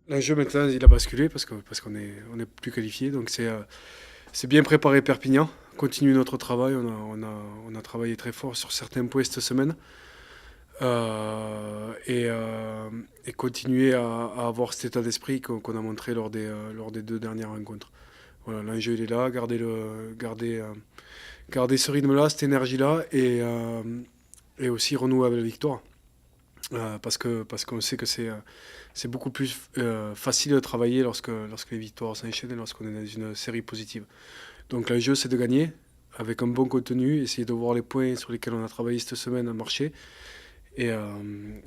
L'enjeu maintenant, il a basculé parce qu'on est plus qualifié. Donc c'est bien préparer Perpignan, continuer notre travail. On a travaillé très fort sur certains points cette semaine. Et continuer à avoir cet état d'esprit qu'on a montré lors des deux dernières rencontres. Voilà, l'enjeu il est là, garder ce rythme-là, cette énergie-là et aussi renouer avec la victoire. Parce qu'on sait que c'est beaucoup plus facile de travailler lorsque les victoires s'enchaînent et lorsqu'on est dans une série positive. Donc l'enjeu c'est de gagner avec un bon contenu, essayer de voir les points sur lesquels on a travaillé cette semaine marcher. Et, euh,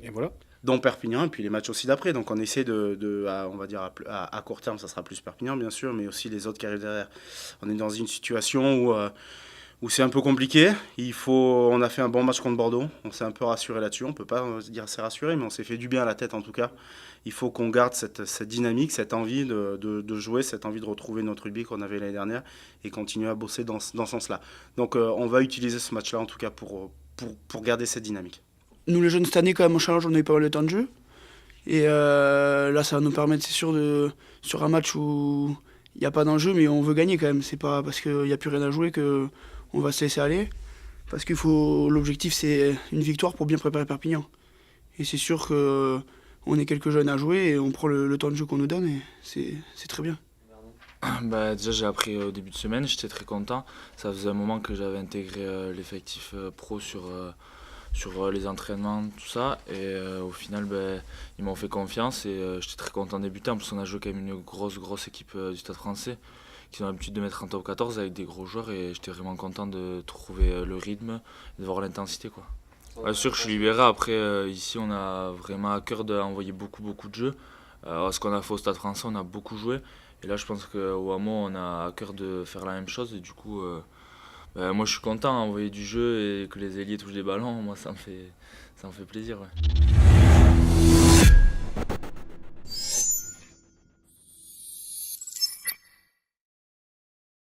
et voilà. Dont Perpignan et puis les matchs aussi d'après. Donc on essaie on va dire à court terme, ça sera plus Perpignan bien sûr, mais aussi les autres qui arrivent derrière. On est dans une situation où c'est un peu compliqué. On a fait un bon match contre Bordeaux. On s'est un peu rassuré là-dessus. On peut pas dire c'est rassuré, mais on s'est fait du bien à la tête en tout cas. Il faut qu'on garde cette dynamique, cette envie de jouer, cette envie de retrouver notre rugby qu'on avait l'année dernière et continuer à bosser dans ce sens-là. Donc on va utiliser ce match-là en tout cas pour garder cette dynamique. Nous, les jeunes, cette année, quand même, au challenge, on a eu pas mal de temps de jeu. Et là, ça va nous permettre, c'est sûr, sur un match où il n'y a pas d'enjeu, mais on veut gagner quand même. C'est pas parce qu'il n'y a plus rien à jouer qu'on va se laisser aller. Parce l'objectif, c'est une victoire pour bien préparer Perpignan. Et c'est sûr qu'on est quelques jeunes à jouer et on prend le temps de jeu qu'on nous donne et c'est très bien. Bah, déjà j'ai appris au début de semaine, j'étais très content. Ça faisait un moment que j'avais intégré l'effectif pro sur les entraînements, tout ça. Et au final, ils m'ont fait confiance et j'étais très content de débuter. En plus, on a joué quand même une grosse équipe du Stade français qui ont l'habitude de mettre en top 14 avec des gros joueurs et j'étais vraiment content de trouver le rythme et de voir l'intensité, quoi. Bien sûr, je suis libéré. Après, ici, on a vraiment à cœur d'envoyer beaucoup de jeux. Ce qu'on a fait au Stade français, on a beaucoup joué. Et là, je pense qu'au Hameau, on a à cœur de faire la même chose. Et du coup, moi, je suis content d'envoyer du jeu et que les ailiers touchent des ballons. Moi, ça me fait plaisir. Ouais.